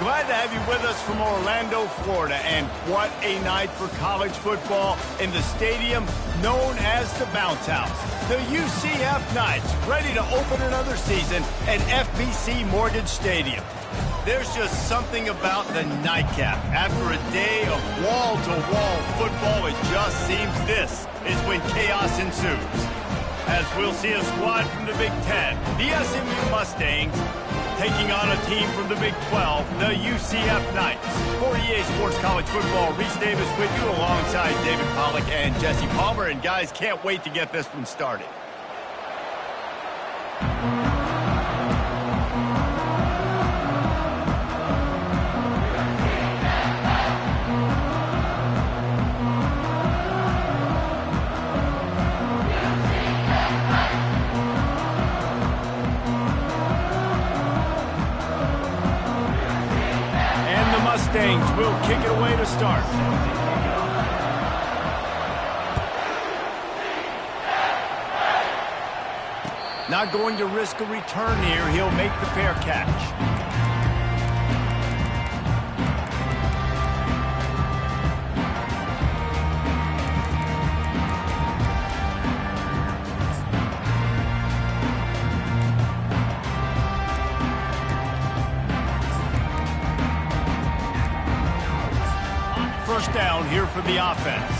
Glad to have you with us from Orlando, Florida. And what a night for college football in the stadium known as the Bounce House. The UCF Knights ready to open another season at FBC Mortgage Stadium. There's just something about the nightcap. After a day of wall-to-wall football, it just seems this is when chaos ensues. As we'll see a squad from the Big Ten, the SMU Mustangs, taking on a team from the Big 12, the UCF Knights. For EA Sports College Football, Reese Davis with you alongside David Pollack and Jesse Palmer. And guys, can't wait to get this one started. Mustangs will kick it away to start. Not going to risk a return here. He'll make the fair catch. First down here for the offense.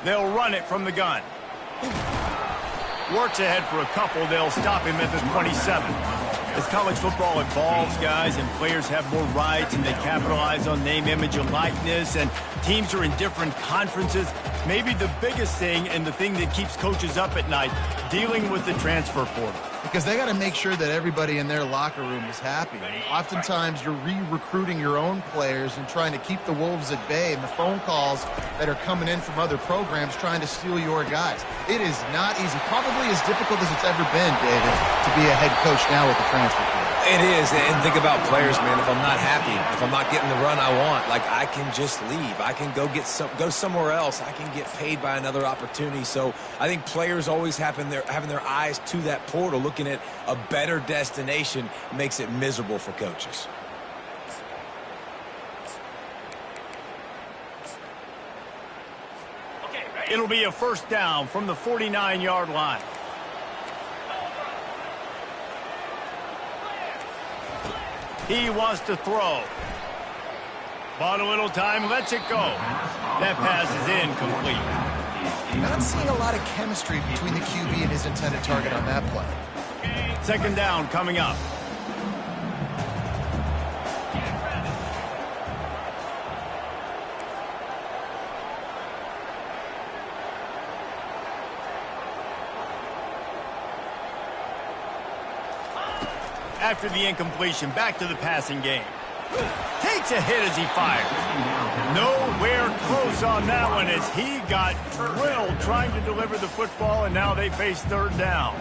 They'll run it from the gun. Works ahead for a couple. They'll stop him at the 27. As college football evolves, guys, and players have more rights and they capitalize on name, image, and likeness, and teams are in different conferences, maybe the biggest thing and the thing that keeps coaches up at night, dealing with the transfer portal. Because they got to make sure that everybody in their locker room is happy. And oftentimes you're re-recruiting your own players and trying to keep the wolves at bay, and the phone calls that are coming in from other programs trying to steal your guys. It is not easy. Probably as difficult as it's ever been, David, to be a head coach now with the transfer portal. It is, and think about players, man. If I'm not happy, if I'm not getting the run I want, like, I can just leave. I can go somewhere else. I can get paid by another opportunity. So I think players always having their eyes to that portal, looking at a better destination, makes it miserable for coaches. It'll be a first down from the 49-yard line. He wants to throw. Bought a little time, lets it go. That pass is incomplete. Not seeing a lot of chemistry between the QB and his intended target on that play. Second down coming up. After the incompletion, back to the passing game. Takes a hit as he fires. Nowhere close on that one as he got drilled trying to deliver the football, and now they face third down.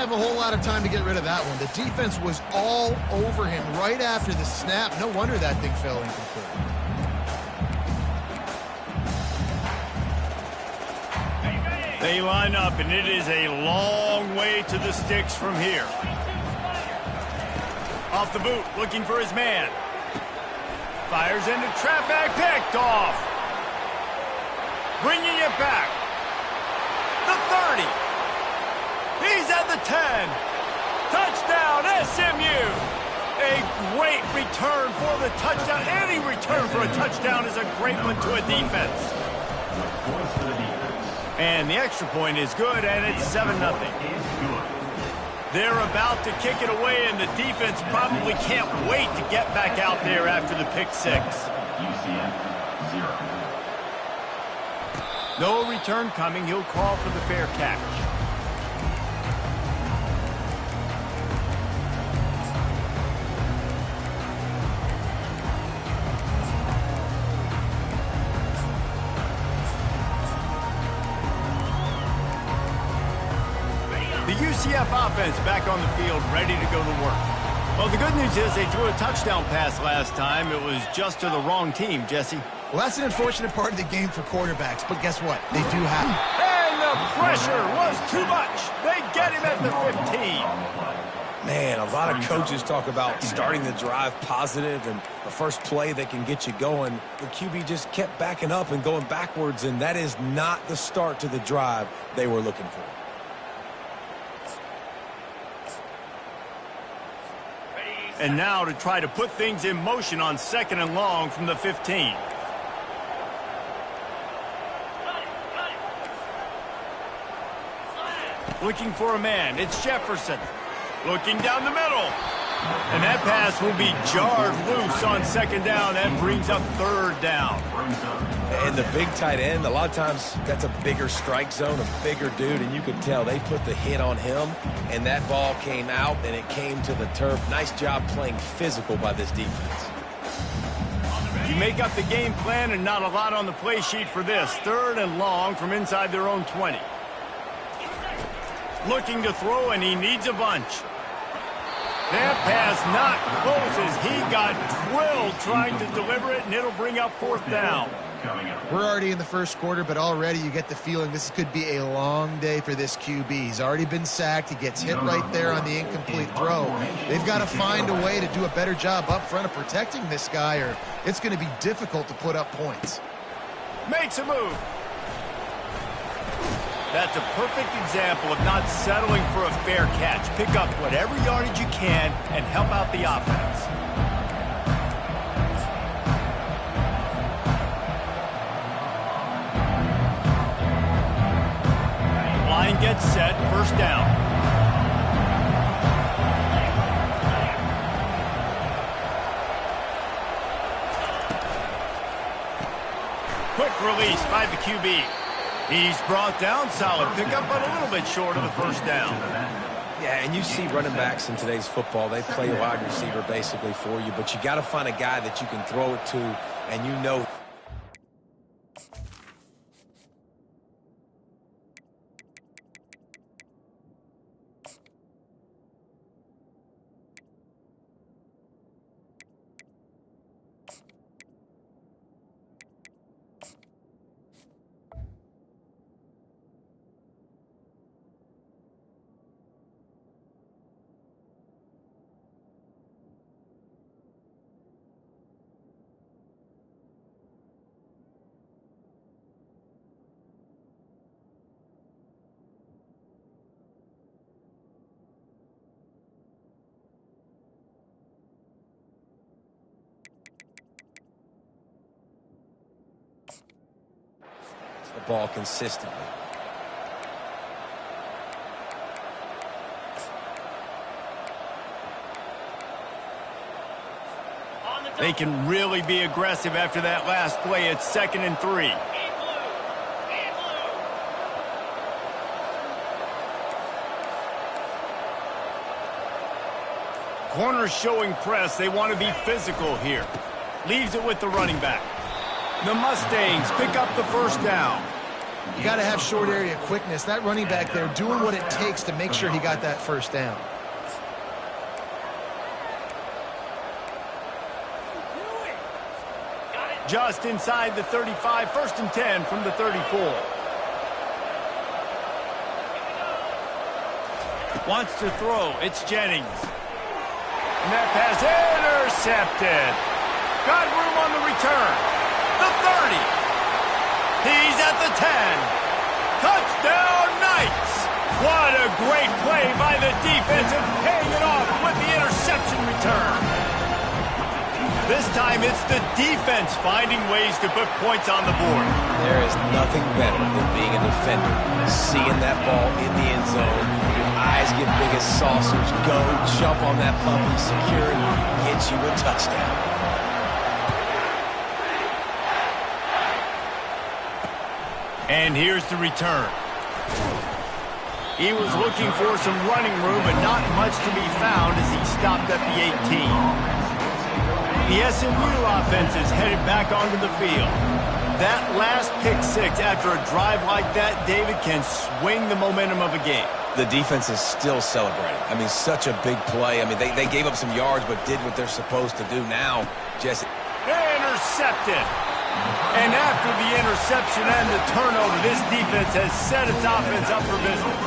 have a whole lot of time to get rid of that one. The defense was all over him right after the snap. No wonder that thing fell incomplete. They line up, and it is a long way to the sticks from here. Off the boot, looking for his man. Fires into traffic, picked off. Bringing it back. The 30. He's at the 10. Touchdown, SMU. A great return for the touchdown. Any return for a touchdown is a great one to a defense. And the extra point is good, and it's 7-0. They're about to kick it away, and the defense probably can't wait to get back out there after the pick six. No return coming. He'll call for the fair catch. The UCF offense back on the field, ready to go to work. Well, the good news is they threw a touchdown pass last time. It was just to the wrong team, Jesse. Well, that's an unfortunate part of the game for quarterbacks, but guess what? They do have it. And the pressure was too much. They get him at the 15. Man, a lot of coaches talk about starting the drive positive and the first play that can get you going. The QB just kept backing up and going backwards, and that is not the start to the drive they were looking for. And now to try to put things in motion on 2nd and long from the 15. Looking for a man. It's Jefferson. Looking down the middle. And that pass will be jarred loose on 2nd down. That brings up 3rd down. And the big tight end, a lot of times that's a bigger strike zone, a bigger dude, and you could tell they put the hit on him, and that ball came out, and it came to the turf. Nice job playing physical by this defense. You make up the game plan and not a lot on the play sheet for this. 3rd and long from inside their own 20. Looking to throw, and he needs a bunch. That pass not close as he got drilled trying to deliver it, and it'll bring up 4th down. We're already in the first quarter, but already you get the feeling this could be a long day for this QB. He's already been sacked. He gets hit right there on the incomplete throw. They've got to find a way to do a better job up front of protecting this guy, or it's going to be difficult to put up points. Makes a move. That's a perfect example of not settling for a fair catch. Pick up whatever yardage you can and help out the offense. Line gets set, 1st down. Quick release by the QB. He's brought down, solid pickup, but a little bit short of the 1st down. Yeah, and you see running backs in today's football, they play wide receiver basically for you, but you got to find a guy that you can throw it to, and you know. The ball consistently. They can really be aggressive after that last play. It's 2nd and 3. Corners showing press. They want to be physical here. Leaves it with the running back. The Mustangs pick up the 1st down. You got to have short area quickness. That running back there doing what it takes to make sure he got that first down. Just inside the 35, 1st and 10 from the 34. Wants to throw. It's Jennings. And that pass intercepted. Got room on the return. The 30. He's at the 10. Touchdown Knights. What a great play by the defense and paying it off with the interception return. This time it's the defense finding ways to put points on the board. There is nothing better than being a defender. Seeing that ball in the end zone. Your eyes get big as saucers. Go, jump on that puppy, secure it, get you a touchdown. And here's the return. He was looking for some running room, but not much to be found as he stopped at the 18. The SMU offense is headed back onto the field. That last pick six after a drive like that, David, can swing the momentum of a game. The defense is still celebrating. I mean, such a big play. I mean, they gave up some yards but did what they're supposed to do now. Jesse. Intercepted. And after the interception and the turnover, this defense has set its offense up for business.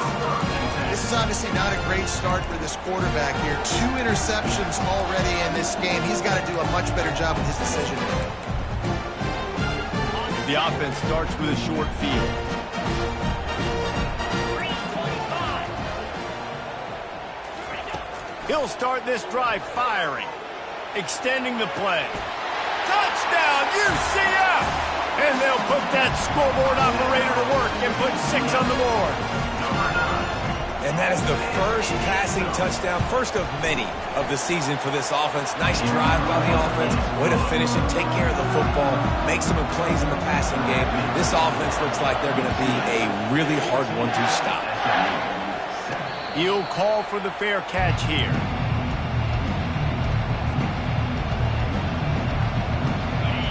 This is obviously not a great start for this quarterback here. 2 interceptions already in this game. He's got to do a much better job with his decision making. The offense starts with a short field. He'll start this drive firing, extending the play. Touchdown, UCF! And they'll put that scoreboard operator to work and put 6 on the board. And that is the first passing touchdown, first of many of the season for this offense. Nice drive by the offense. Way to finish it, take care of the football, make some plays in the passing game. This offense looks like they're going to be a really hard one to stop. He'll call for the fair catch here.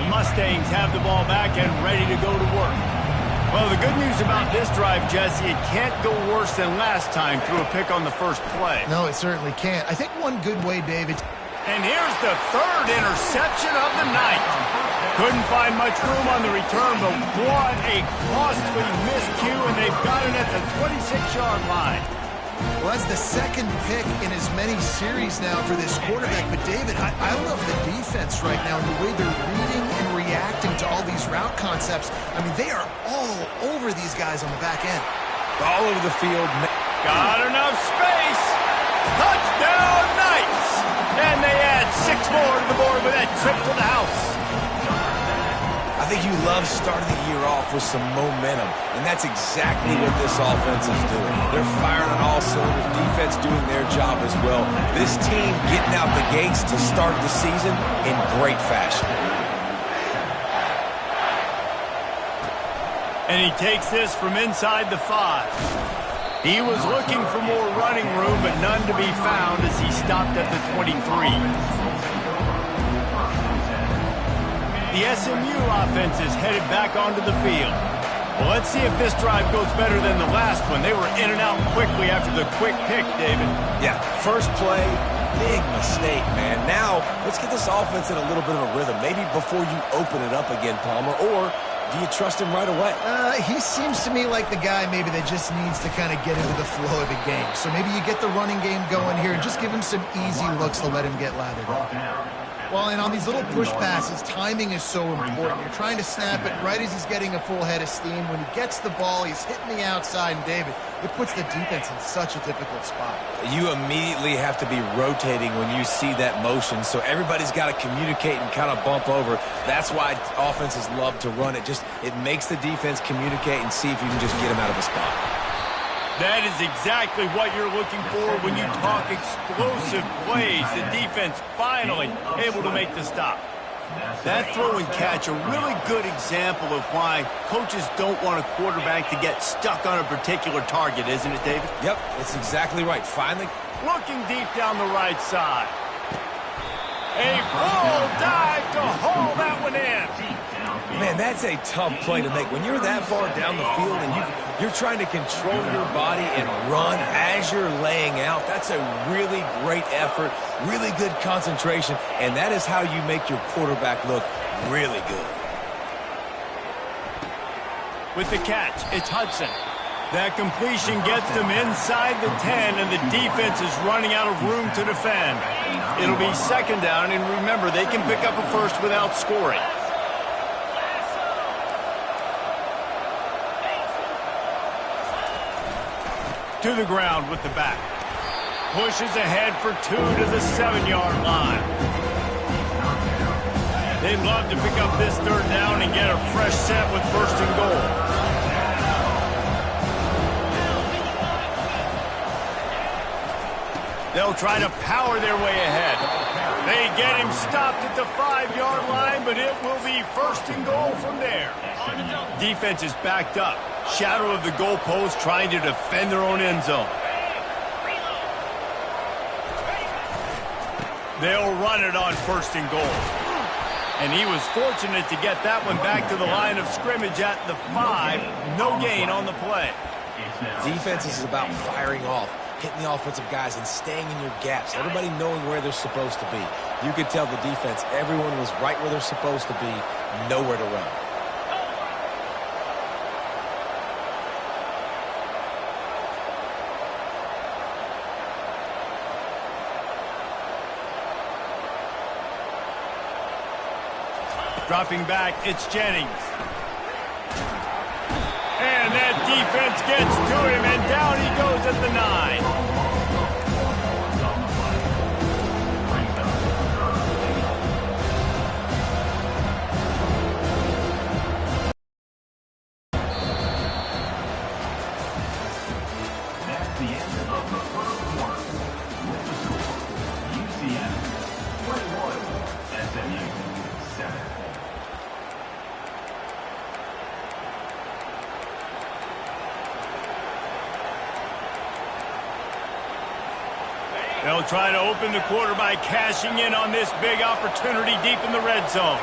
The Mustangs have the ball back and ready to go to work. Well, the good news about this drive, Jesse, it can't go worse than last time through a pick on the first play. No, it certainly can't. I think one good way, David. And here's the 3rd interception of the night. Couldn't find much room on the return, but what a costly miscue, and they've got it at the 26-yard line. Well, that's the 2nd pick in as many series now for this quarterback. But, David, I love the defense right now and the way they're reading and reacting to all these route concepts. I mean, they are all over these guys on the back end. All over the field. Got enough space. Touchdown Knights. And they add 6 more to the board with that trip to the house. I think you love starting the year off with some momentum, and that's exactly what this offense is doing. They're firing on all cylinders, defense doing their job as well. This team getting out the gates to start the season in great fashion. And he takes this from inside the 5. He was looking for more running room, but none to be found as he stopped at the 23. The SMU offense is headed back onto the field. Well, let's see if this drive goes better than the last one. They were in and out quickly after the quick pick, David. Yeah, first play, big mistake, man. Now, let's get this offense in a little bit of a rhythm. Maybe before you open it up again, Palmer, or do you trust him right away? He seems to me like the guy maybe that just needs to kind of get into the flow of the game. So maybe you get the running game going here and just give him some easy looks to let him get lathered up. Well, and on these little push passes, timing is so important. You're trying to snap it right as he's getting a full head of steam. When he gets the ball, he's hitting the outside, and David, it puts the defense in such a difficult spot. You immediately have to be rotating when you see that motion, so everybody's got to communicate and kind of bump over. That's why offenses love to run it. It makes the defense communicate and see if you can just get him out of a spot. That is exactly what you're looking for when you talk explosive plays. The defense finally able to make the stop. That throw and catch, a really good example of why coaches don't want a quarterback to get stuck on a particular target, isn't it, David? Yep, that's exactly right. Finally. Looking deep down the right side. A full dive to haul that one in. Man, that's a tough play to make. When you're that far down the field and you're trying to control your body and run as you're laying out, that's a really great effort, really good concentration, and that is how you make your quarterback look really good. With the catch, it's Hudson. That completion gets them inside the 10, and the defense is running out of room to defend. It'll be second down, and remember, they can pick up a first without scoring. To the ground with the back. Pushes ahead for 2 to the 7-yard line. They'd love to pick up this third down and get a fresh set with first and goal. They'll try to power their way ahead. They get him stopped at the 5-yard line, but it will be first and goal from there. Defense is backed up. Shadow of the goalpost, trying to defend their own end zone. They'll run it on first and goal. And he was fortunate to get that one back to the line of scrimmage at the 5. No gain on the play. Defense is about firing off, hitting the offensive guys and staying in your gaps. Everybody knowing where they're supposed to be. You could tell the defense, everyone was right where they're supposed to be, nowhere to run. Dropping back, it's Jennings. And that defense gets to him, and down he goes at the 9. That's the end of the first quarter. With the score, UCF 21, SMU 7. They'll try to open the quarter by cashing in on this big opportunity deep in the red zone.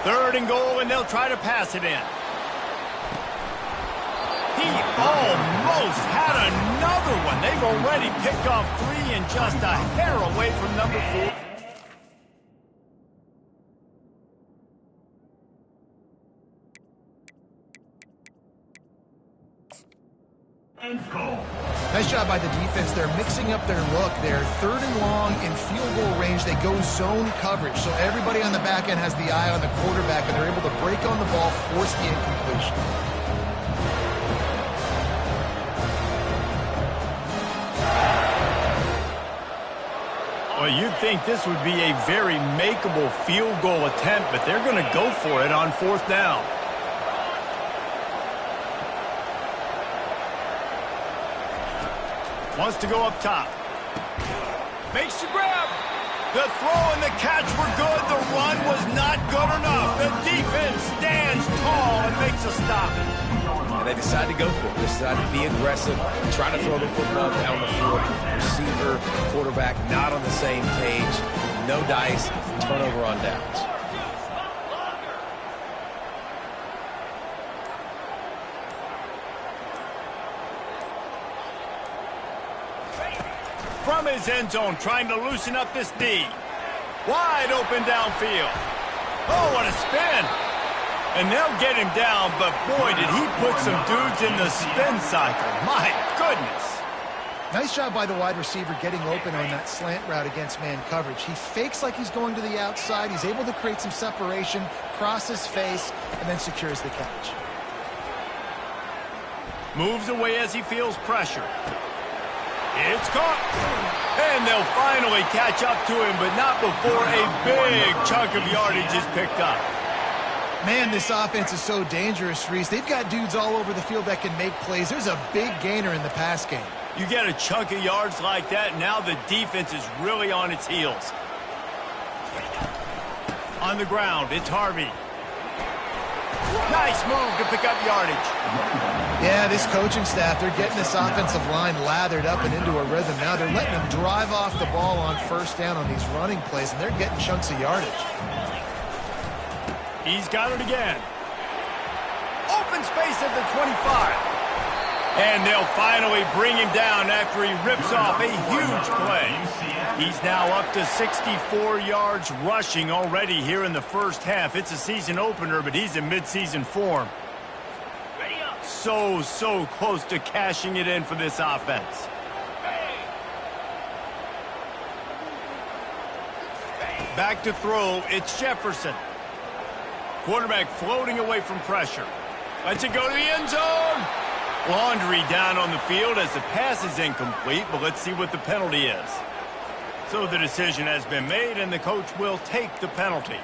Third and goal, and they'll try to pass it in. He almost had another one. They've already picked off 3 and just a hair away from number 4. Nice job by the defense. They're mixing up their look. They're third and long in field goal range. They go zone coverage. So everybody on the back end has the eye on the quarterback, and they're able to break on the ball, force the incompletion. Well, you'd think this would be a very makeable field goal attempt, but they're going to go for it on fourth down. Wants to go up top. Makes the grab. The throw and the catch were good. The run was not good enough. The defense stands tall and makes a stop. And they decide to go for it. They decide to be aggressive, try to throw the football down the field. Receiver, quarterback, not on the same page. No dice, turnover on downs. From his end zone, trying to loosen up this D. Wide open downfield. Oh, what a spin. And they'll get him down, but boy, did he put some dudes in the spin cycle. My goodness. Nice job by the wide receiver getting open on that slant route against man coverage. He fakes like he's going to the outside. He's able to create some separation, cross his face, and then secures the catch. Moves away as he feels pressure. It's caught. And they'll finally catch up to him, but not before a big chunk of yardage is picked up. Man, this offense is so dangerous, Reese. They've got dudes all over the field that can make plays. There's a big gainer in the pass game. You get a chunk of yards like that, now the defense is really on its heels. On the ground, it's Harvey. Nice move to pick up yardage. Yeah, this coaching staff, they're getting this offensive line lathered up and into a rhythm. Now they're letting them drive off the ball on first down on these running plays, and they're getting chunks of yardage. He's got it again. Open space at the 25. And they'll finally bring him down after he rips off a huge play. He's now up to 64 yards rushing already here in the first half. It's a season opener, but he's in midseason form. So close to cashing it in for this offense. Back to throw, it's Jefferson. Quarterback floating away from pressure. Lets it go to the end zone. Laundry down on the field as the pass is incomplete, but let's see what the penalty is. So the decision has been made, and the coach will take the penalty.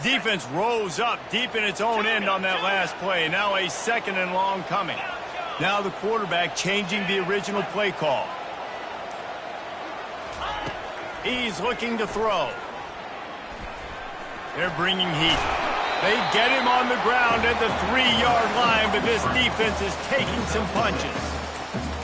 Defense rose up deep in its own end on that last play. Now a 2nd and long coming. Now the quarterback changing the original play call. He's looking to throw. They're bringing heat. They get him on the ground at the 3-yard line, but this defense is taking some punches.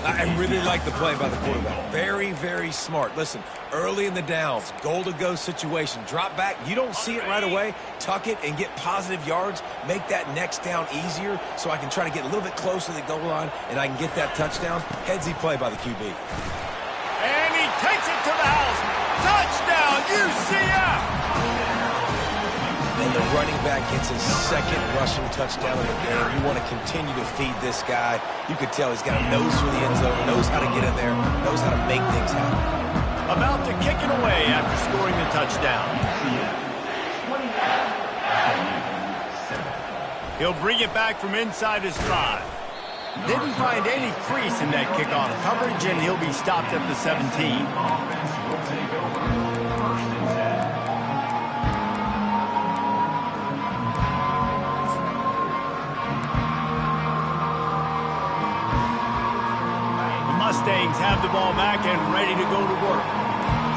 I really like the play by the quarterback. Very, very smart. Listen, early in the downs, goal-to-go situation. Drop back. You don't see it right away. Tuck it and get positive yards. Make that next down easier so I can try to get a little bit closer to the goal line and I can get that touchdown. Headsy play by the QB. And he takes it to the house. Touchdown, UCF! And the running back gets his 2nd rushing touchdown of the game. You want to continue to feed this guy. You could tell he's got a nose for the end zone, knows how to get in there, knows how to make things happen. About to kick it away after scoring the touchdown. He'll bring it back from inside his 5. Didn't find any crease in that kickoff coverage, and he'll be stopped at the 17. Mustangs have the ball back and ready to go to work.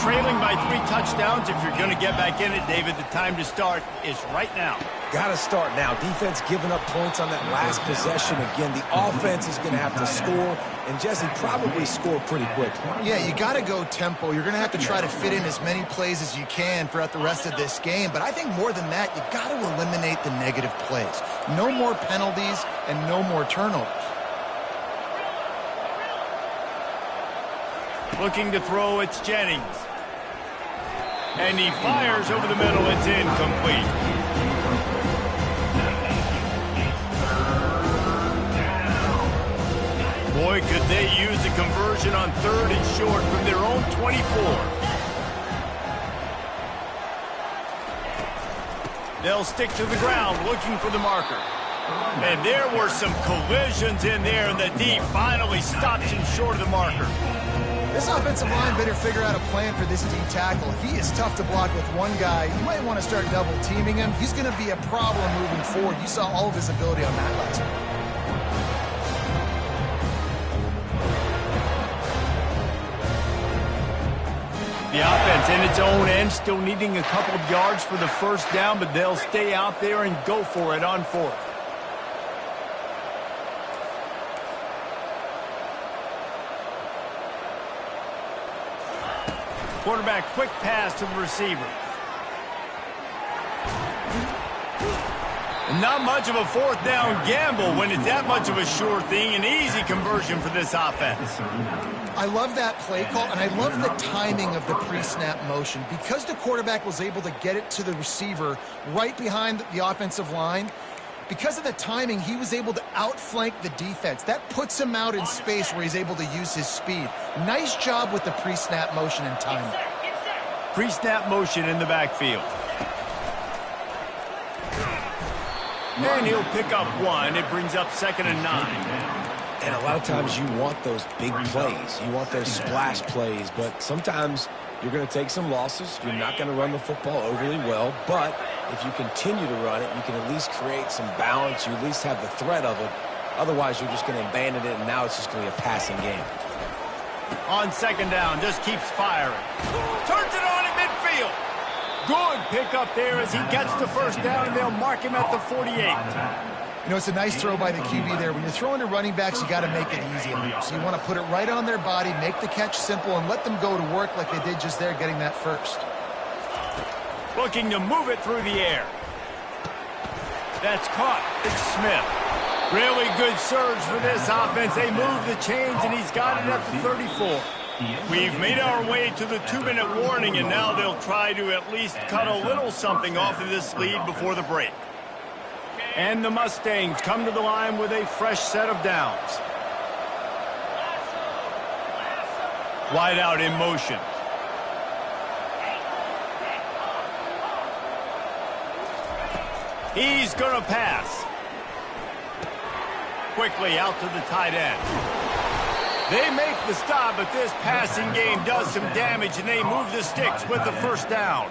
Trailing by 3 touchdowns. If you're going to get back in it, David, the time to start is right now. Got to start now. Defense giving up points on that last possession. Again, the offense is going to have to score, and Jesse probably score pretty quick. Yeah, you got to go tempo. You're going to have to try to fit in as many plays as you can throughout the rest of this game. But I think more than that, you got to eliminate the negative plays. No more penalties and no more turnovers. Looking to throw, it's Jennings. And he fires over the middle. It's incomplete. Boy, could they use a conversion on 3rd and short from their own 24. They'll stick to the ground looking for the marker. And there were some collisions in there, and the D finally stops him short of the marker. This offensive line better figure out a plan for this D tackle. He is tough to block with one guy. You might want to start double teaming him. He's going to be a problem moving forward. You saw all of his ability on that last one. The offense in its own end, still needing a couple of yards for the first down, but they'll stay out there and go for it on 4th. Quarterback, quick pass to the receiver. Not much of a 4th down gamble when it's that much of a sure thing. An easy conversion for this offense. I love that play call, and I love the timing of the pre-snap motion. Because the quarterback was able to get it to the receiver right behind the offensive line, because of the timing, he was able to outflank the defense. That puts him out in space where he's able to use his speed. Nice job with the pre-snap motion and timing. Pre-snap motion in the backfield. And he'll pick up 1. It brings up 2nd and 9. And a lot of times you want those big plays. You want those splash plays, but sometimes you're going to take some losses. You're not going to run the football overly well, but if you continue to run it, you can at least create some balance. You at least have the threat of it. Otherwise, you're just going to abandon it, and now it's just going to be a passing game. On second down, just keeps firing. Turns it on in midfield. Good pickup there as he gets the first down, and they'll mark him at the 48. You know, it's a nice throw by the QB there. When you're throwing to running backs, you got to make it easy on them. So you want to put it right on their body, make the catch simple, and let them go to work like they did just there, getting that first. Looking to move it through the air. That's caught. It's Smith. Really good surge for this offense. They move the chains, and he's got it at the 34. We've made our way to the 2-minute warning, and now they'll try to at least cut a little something off of this lead before the break. And the Mustangs come to the line with a fresh set of downs. Wide out in motion. He's going to pass. Quickly out to the tight end. They make the stop, but this passing game does some damage, and they move the sticks with the first down.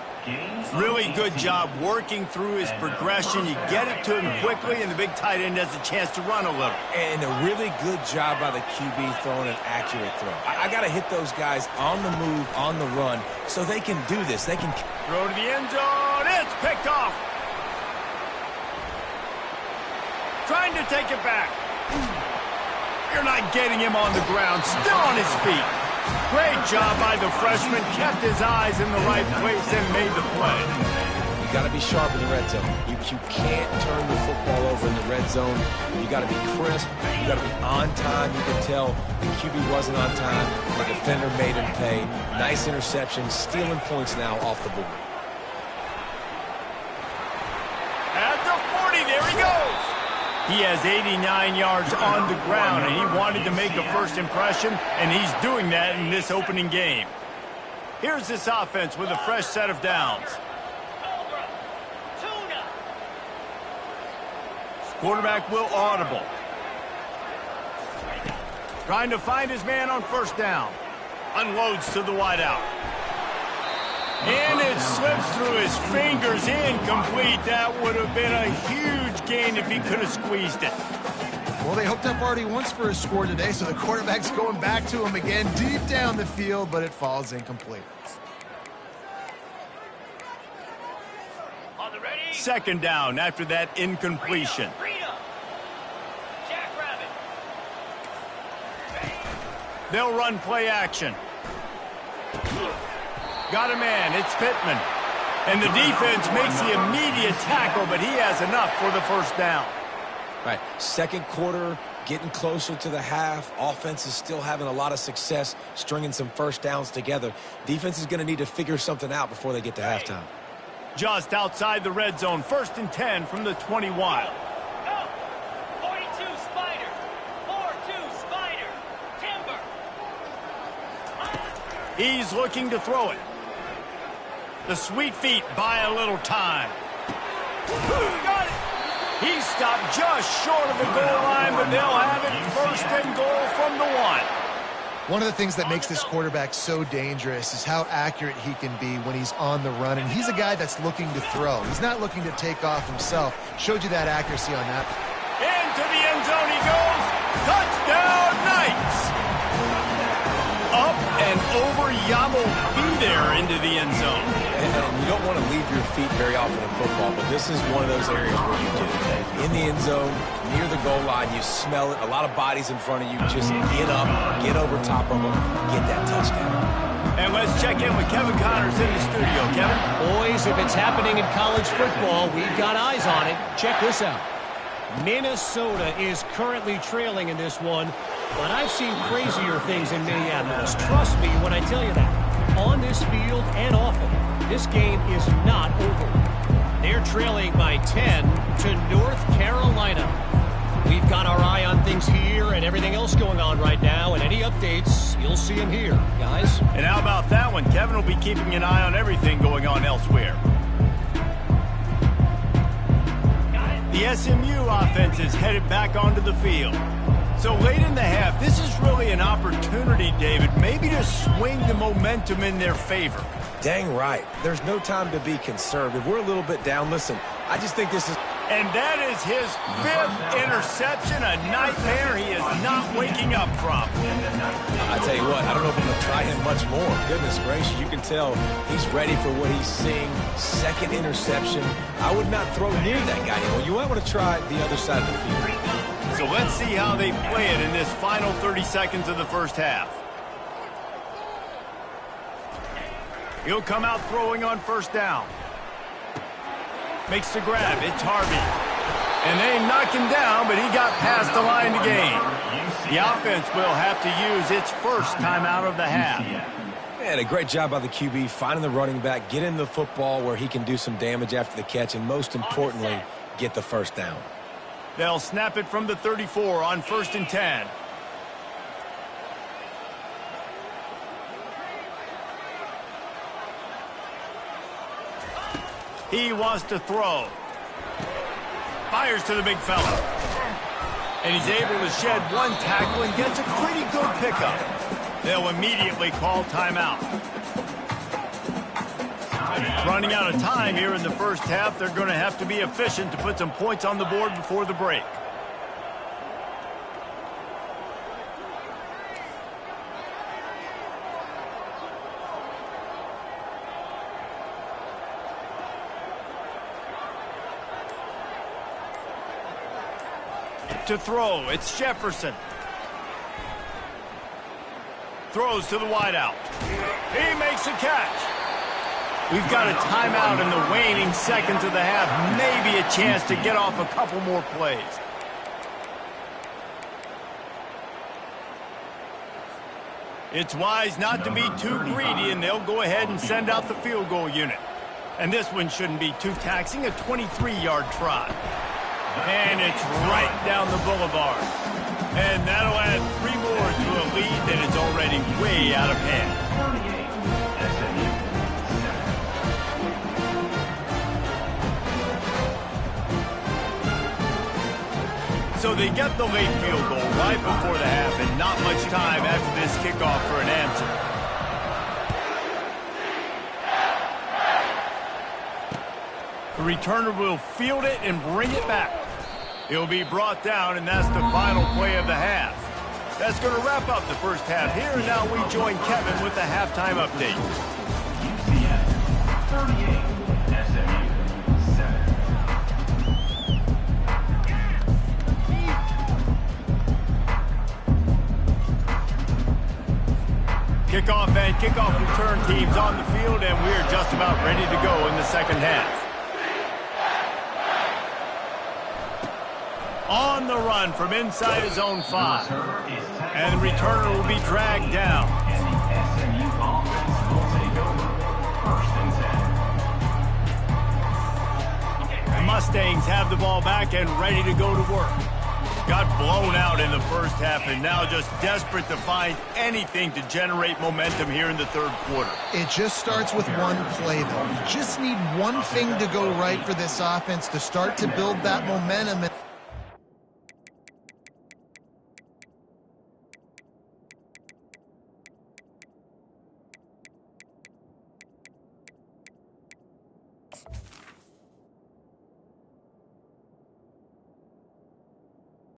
Really good job working through his progression. You get it to him quickly, and the big tight end has a chance to run a little. And a really good job by the QB throwing an accurate throw. I got to hit those guys on the move, on the run, so they can do this. They can throw to the end zone. It's picked off. Trying to take it back. You're not getting him on the ground. Still on his feet. Great job by the freshman. Kept his eyes in the right place and made the play. You got to be sharp in the red zone. You can't turn the football over in the red zone. You got to be crisp. You got to be on time. You can tell the QB wasn't on time. The defender made him pay. Nice interception. Stealing points now off the board. At the 40, there he goes. He has 89 yards on the ground, and he wanted to make a first impression, and he's doing that in this opening game. Here's this offense with a fresh set of downs. Quarterback will audible. Trying to find his man on first down. Unloads to the wideout. And it slips through his fingers, incomplete. That would have been a huge gain if he could have squeezed it. Well, they hooked up already once for a score today, so the quarterback's going back to him again deep down the field, but it falls incomplete. Second down after that incompletion. They'll run play action. Got a man. It's Pittman. And the defense makes the immediate tackle, but he has enough for the first down. Right. Second quarter, getting closer to the half. Offense is still having a lot of success stringing some first downs together. Defense is going to need to figure something out before they get to halftime. Just outside the red zone. 1st and 10 from the 21. He's looking to throw it. The sweet feet buy a little time. Got it. He stopped just short of the goal line, but they'll have it 1st and goal from the 1. One of the things that makes this quarterback so dangerous is how accurate he can be when he's on the run. And he's a guy that's looking to throw. He's not looking to take off himself. Showed you that accuracy on that. Into the end zone he goes. Touchdown, Knights. Up and over. Yamo be there into the end zone. And you don't want to leave your feet very often in football, but this is one of those areas where you do. In the end zone, near the goal line, you smell it. A lot of bodies in front of you. Just get up, get over top of them, get that touchdown. And let's check in with Kevin Connors in the studio. Kevin? Boys, if it's happening in college football, we've got eyes on it. Check this out. Minnesota is currently trailing in this one, but I've seen crazier things in Minneapolis. Trust me when I tell you that. On this field and off it, this game is not over. They're trailing by 10 to North Carolina. We've got our eye on things here and everything else going on right now, and any updates, you'll see them here, guys. And how about that one? Kevin will be keeping an eye on everything going on elsewhere. The SMU offense is headed back onto the field. So late in the half, this is really an opportunity, David, maybe to swing the momentum in their favor. Dang right. There's no time to be conservative. We're a little bit down. Listen, I just think this is... And that is his 5th interception, a nightmare he is not waking up from. I tell you what, I don't know if I'm going to try him much more. Goodness gracious, you can tell he's ready for what he's seeing. 2nd interception. I would not throw near that guy anymore. You might want to try the other side of the field. So let's see how they play it in this final 30 seconds of the first half. He'll come out throwing on first down. Makes the grab. It's Harvey. And they knock him down, but he got past the line to gain. The offense will have to use its first timeout of the half. Man, a great job by the QB finding the running back, getting the football where he can do some damage after the catch, and most importantly, get the first down. They'll snap it from the 34 on 1st and 10. He wants to throw. Fires to the big fella. And he's able to shed one tackle and gets a pretty good pickup. They'll immediately call timeout. Running out of time here in the first half. They're going to have to be efficient to put some points on the board before the break. To throw, it's Jefferson. Throws to the wideout. He makes a catch. We've got a timeout in the waning seconds of the half. Maybe a chance to get off a couple more plays. It's wise not to be too greedy, and they'll go ahead and send out the field goal unit. And this one shouldn't be too taxing, a 23-yard try. And it's right down the boulevard. And that'll add 3 more to a lead that is already way out of hand. So they get the late field goal right before the half, and not much time after this kickoff for an answer. The returner will field it and bring it back. He'll be brought down, and that's the final play of the half. That's going to wrap up the first half here, and now we join Kevin with the halftime update. UCF 38, SMU 7. Kickoff and kickoff return teams on the field, and we're just about ready to go in the second half. On the run from inside his own 5. And the returner will be dragged down. And the SMU offense will take over 1st and 10. The Mustangs have the ball back and ready to go to work. Got blown out in the first half and now just desperate to find anything to generate momentum here in the third quarter. It just starts with one play, though. You just need one thing to go right for this offense to start to build that momentum.